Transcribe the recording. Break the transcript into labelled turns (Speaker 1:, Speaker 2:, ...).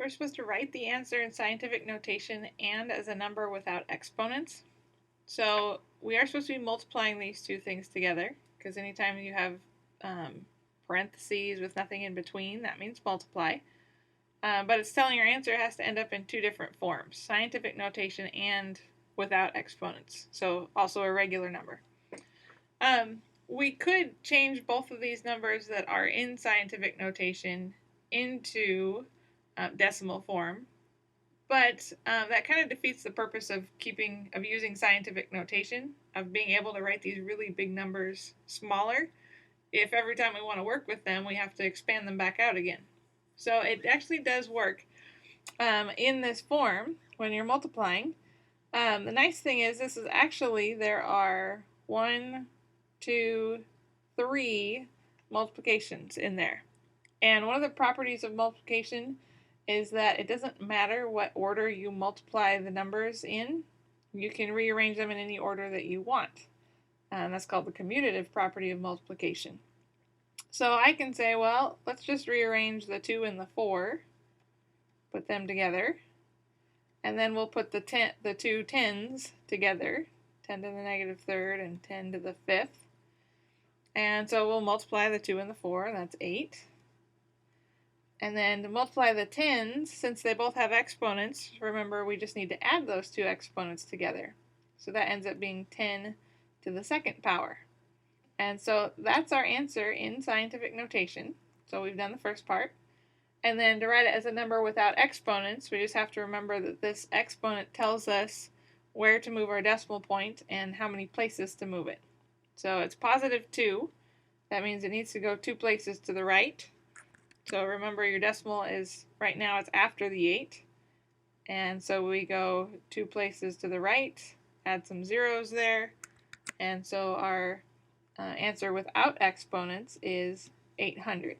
Speaker 1: We're supposed to write the answer in scientific notation and as a number without exponents. So we are supposed to be multiplying these two things together, because anytime you have parentheses with nothing in between, that means multiply. But it's telling your answer has to end up in two different forms, scientific notation and without exponents, so also a regular number. We could change both of these numbers that are in scientific notation into decimal form, but that kind of defeats the purpose of using scientific notation, of being able to write these really big numbers smaller. If every time we want to work with them, we have to expand them back out again. So it actually does work in this form when you're multiplying. The nice thing is this is actually, there are 1, 2, 3 multiplications in there. And one of the properties of multiplication is that it doesn't matter what order you multiply the numbers in. You can rearrange them in any order that you want. And that's called the commutative property of multiplication. So I can say, well, let's just rearrange the 2 and the 4, put them together, and then we'll put the two tens together, 10 to the negative third and 10 to the fifth. And so we'll multiply the 2 and the 4, that's 8. And then to multiply the tens, since they both have exponents, remember we just need to add those two exponents together. So that ends up being 10 to the second power. And so that's our answer in scientific notation. So we've done the first part. And then to write it as a number without exponents, we just have to remember that this exponent tells us where to move our decimal point and how many places to move it. So it's positive 2. That means it needs to go 2 places to the right. So remember, your decimal is, right now it's after the 8. And so we go 2 places to the right, add some zeros there. And so our answer without exponents is 800.